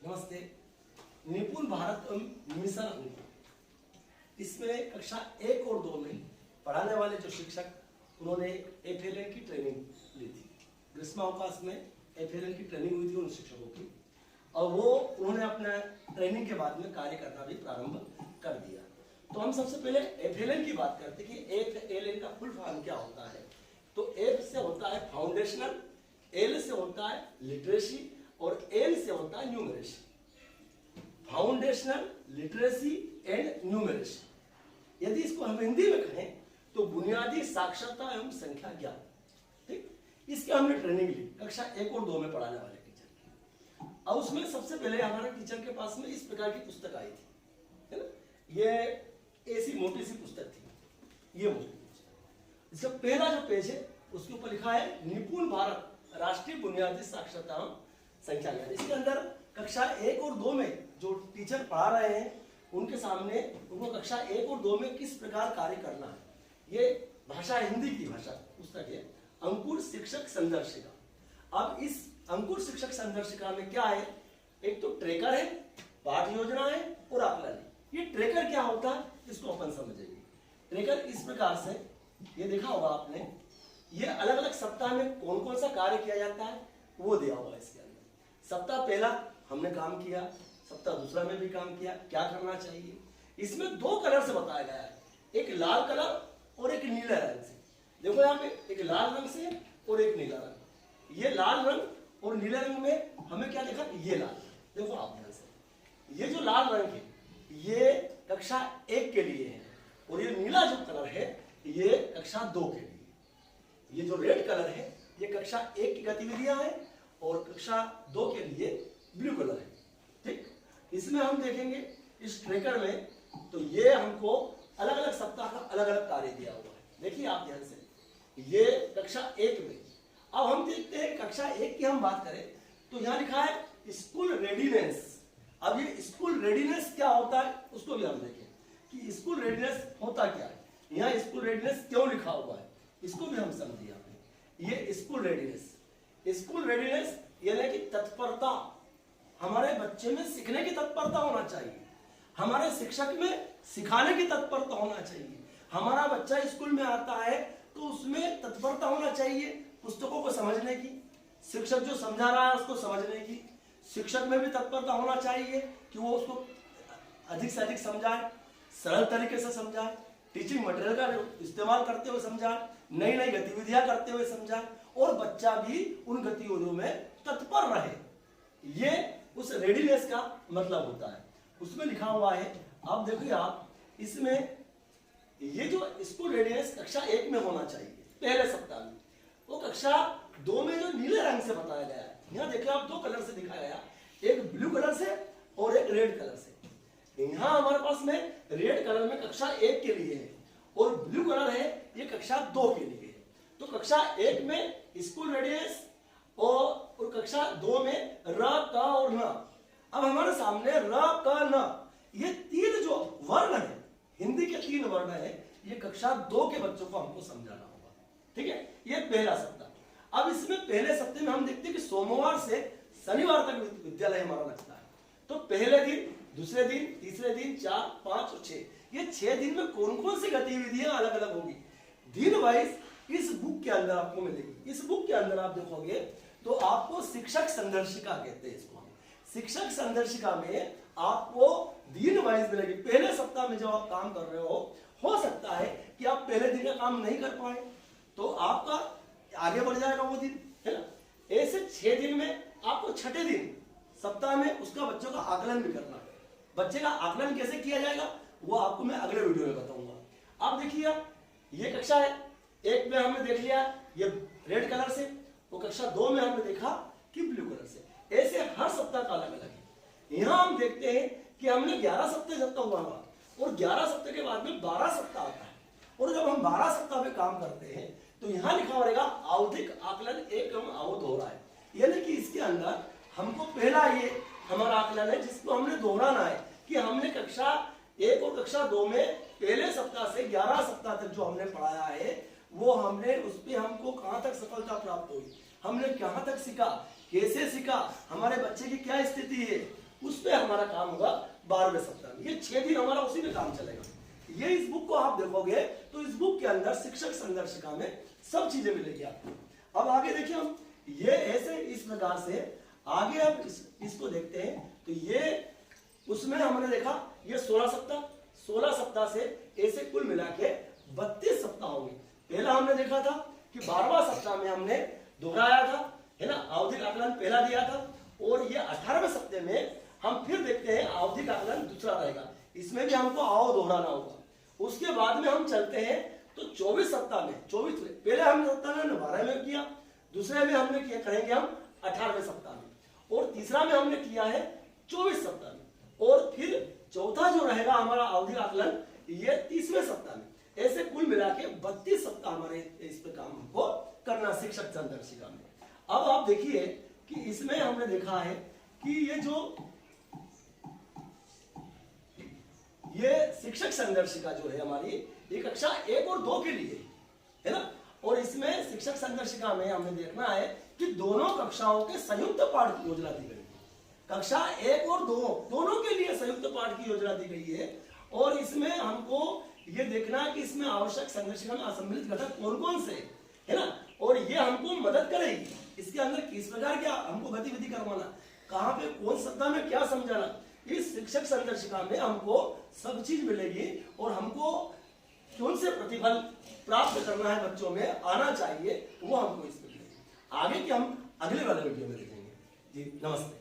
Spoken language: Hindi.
नमस्ते। निपुण भारत मिशन अंकुर, इसमें कक्षा 1 और 2 में पढ़ाने वाले जो शिक्षक उन्होंने FLN की ट्रेनिंग ली थी। ग्रीष्मावकाश में FLN की ट्रेनिंग हुई थी उन शिक्षकों की, और वो उन्होंने अपना ट्रेनिंग के बाद में कार्य करना भी प्रारंभ कर दिया। तो हम सबसे पहले FLN की बात करते हैं कि FLN का फुल फॉर्म क्या होता है। तो F से होता है फाउंडेशनल, L से होता है लिटरेसी और N से होता है numeracy. Foundational, literacy and numeracy. यदि इसको हम हिंदी में कहें तो बुनियादी साक्षरता एवं संख्या ज्ञान। ठीक, इसकी हमने ट्रेनिंग ली कक्षा 1 और 2 में पढ़ाने वाले टीचर की। अब उसमें सबसे पहले हमारे टीचर के पास में इस प्रकार की पुस्तक आई थी, है ना। ये ऐसी मोटी सी पुस्तक थी, ये मोटी पुस्तक। इसका पहला जो पेज है उसके ऊपर लिखा है निपुण भारत राष्ट्रीय बुनियादी साक्षरता एवं संख्या ज्ञान। इसके अंदर कक्षा 1 और 2 में जो टीचर पढ़ा रहे हैं उनके सामने उनको कक्षा 1 और 2 में किस प्रकार कार्य करना है, ये भाषा हिंदी की भाषा पुस्तक है, अंकुर शिक्षक संदर्शिका। अब इस अंकुर शिक्षक संदर्शिका में क्या है, एक तो ट्रेकर है, पाठ योजना है और आकलन है। ये ट्रेकर क्या होता है इसको अपन समझेंगे। ट्रेकर इस प्रकार से, ये देखा होगा आपने, ये अलग अलग सप्ताह में कौन कौन सा कार्य किया जाता है वो दिया हुआ है इसके अंदर। सप्ताह पहला हमने काम किया, सप्ताह दूसरा में भी काम किया, क्या करना चाहिए। इसमें 2 कलर से बताया गया है, एक लाल कलर और एक नीला रंग से। देखो यहाँ पे एक लाल रंग से और एक नीला रंग। ये लाल रंग और नीले रंग में हमें क्या लिखा, ये लाल। देखो आप ध्यान से, ये जो लाल रंग है ये कक्षा 1 के लिए है, और ये नीला जो कलर है ये कक्षा 2 के लिए। ये जो रेड कलर है ये कक्षा 1 की गतिविधियां हैं और कक्षा 2 के लिए ब्लू कलर है। ठीक, इसमें हम देखेंगे इस ट्रेकर में, तो ये हमको अलग अलग सप्ताह का अलग अलग कार्य दिया हुआ है। देखिए आप ध्यान से, ये कक्षा 1 में। अब हम देखते हैं कक्षा 1 की हम बात करें तो यहाँ लिखा है स्कूल रेडीनेस। अब ये स्कूल रेडीनेस क्या होता है उसको भी हम देखें कि स्कूल रेडीनेस होता क्या है। यहाँ स्कूल रेडीनेस क्यों लिखा हुआ है इसको भी हम समझिए। ये स्कूल रेडीनेस यानी कि तत्परता, हमारे बच्चे में सीखने की तत्परता होना चाहिए, हमारे शिक्षक में सिखाने की तत्परता होना चाहिए। हमारा बच्चा स्कूल में आता है तो उसमें तत्परता होना चाहिए पुस्तकों को समझने की, शिक्षक जो समझा रहा है उसको समझने की। शिक्षक में भी तत्परता होना चाहिए कि वो उसको अधिक से अधिक समझाए, सरल तरीके से समझाए, टीचिंग मटेरियल का इस्तेमाल करते हुए समझाए, नई नई गतिविधियां करते हुए समझाए, और बच्चा भी उन गतिविधियों में तत्पर रहे। ये उस रेडीनेस का मतलब होता है। उसमें लिखा हुआ है, आप देखिए आप इसमें, ये जो स्कूल रेडीनेस कक्षा 1 में होना चाहिए पहले सप्ताह में, वो कक्षा 2 में जो नीले रंग से बताया गया है। यहाँ देखिए आप 2 कलर से दिखाया गया, एक ब्लू कलर से और एक रेड कलर से। यहाँ हमारे पास में रेड कलर में कक्षा 1 के लिए है और ब्लू कलर है ये कक्षा 2 के लिए है। तो कक्षा 1 में स्कूल रेडीनेस और कक्षा 2 में र, क और न। अब हमारे सामने र, क, न, ये 3 जो वर्ण है, हिंदी के 3 वर्ण है, ये कक्षा 2 के बच्चों को हमको समझाना होगा। ठीक है, ये पहला सप्ताह। अब इसमें पहले सप्ताह में हम देखते हैं कि सोमवार से शनिवार तक विद्यालय हमारा लगता है। तो पहले दिन, दूसरे दिन, तीसरे दिन, 4, 5 और 6, ये 6 दिन में कौन कौन सी गतिविधियां अलग अलग होगी दिन वाइज इस बुक के अंदर आपको मिलेगी। इस बुक के अंदर आप देखोगे तो आपको शिक्षक संदर्शिका कहते हैं इसको। शिक्षक संदर्शिका में आपको दिन वाइज मिलेगी। पहले सप्ताह में जब आप काम कर रहे हो सकता है कि आप पहले दिन का काम नहीं कर पाए तो आपका आगे बढ़ जाएगा वो दिन, है ना। ऐसे 6 दिन में आपको छठे दिन सप्ताह में उसका बच्चों का आकलन भी करना है। बच्चे का आकलन कैसे किया जाएगा वो आपको मैं अगले वीडियो में बताऊंगा। आप देखिए, ये कक्षा है 1 में हमने देख लिया ये रेड कलर से, वो कक्षा 2 में हमने देखा कि ब्लू कलर से। ऐसे हर सप्ताह का अलग अलग है। यहाँ हम देखते हैं कि हमने 11 सप्ताह हुआ और 11 सप्ताह के बाद में 12 सप्ताह आता है। और जब हम 12 सप्ताह में काम करते हैं तो यहाँ लिखा रहेगा आवधिक आकलन 1 एवं अवध हो रहा है। यानी कि इसके अंदर हमको पहला ये हमारा आकलन है जिसको हमने दोहराना है कि हमने कक्षा 1 और कक्षा 2 में पहले सप्ताह से 11 सप्ताह तक जो हमने पढ़ाया है वो हमने उस पर हमको कहाँ तक सफलता प्राप्त हुई, हमने कहाँ तक सीखा, कैसे सीखा, हमारे बच्चे की क्या स्थिति है, उस पे हमारा काम होगा 12वें सप्ताह में। ये 6 दिन हमारा उसी में काम चलेगा। ये इस बुक को आप देखोगे तो इस बुक के अंदर शिक्षक संदर्शिका में सब चीजें मिलेगी आपको। अब आगे देखिए हम ये ऐसे इस प्रकार से आगे अब इसको देखते हैं। तो ये उसमें हमने देखा ये 16 सप्ताह से ऐसे कुल मिला के 32 सप्ताह होंगे। पहला हमने देखा था कि 12वां सप्ताह में हमने दोहराया था, है ना, आवधिक आकलन पहला दिया था, और ये 18वें सप्ताह में हम फिर देखते हैं आवधिक आकलन दूसरा रहेगा। इसमें भी हमको आओ दोहराना होगा। उसके बाद में हम चलते हैं तो 24 सप्ताह में, 24 में पहले हमने सप्ताह में 12 में किया, दूसरे में हमने किया करेंगे हम 18वें सप्ताह में, और तीसरा में हमने किया है 24 सप्ताह में, और फिर चौथा जो रहेगा हमारा आवधिक आकलन ये 30वें सप्ताह में। ऐसे कुल मिला के 32 सप्ताह हमारे इस पे काम हमको करना शिक्षक संदर्शिका में। अब आप देखिए कि इसमें हमने देखा है कि ये शिक्षक संदर्शिका जो है हमारी ये कक्षा 1 और 2 के लिए है ना, और इसमें शिक्षक संदर्शिका में हमने देखना है कि दोनों कक्षाओं के संयुक्त पाठ की योजना दी गई है। कक्षा 1 और 2 दोनों के लिए संयुक्त पाठ की योजना दी गई है, और इसमें हमको ये देखना है कि इसमें आवश्यक संदर्शिका में असम्मिलित घटक कौन कौन से है ना, और ये हमको मदद करेगी इसके अंदर किस प्रकार क्या हमको गतिविधि करवाना, कहाँ पे कौन सप्ताह में क्या समझाना। इस शिक्षक संदर्शिका में हमको सब चीज मिलेगी, और हमको कौन से प्रतिफल प्राप्त करना है बच्चों में आना चाहिए वो हमको इसमें मिलेगी। आगे के हम अगले वाले वीडियो में देखेंगे। जी नमस्ते।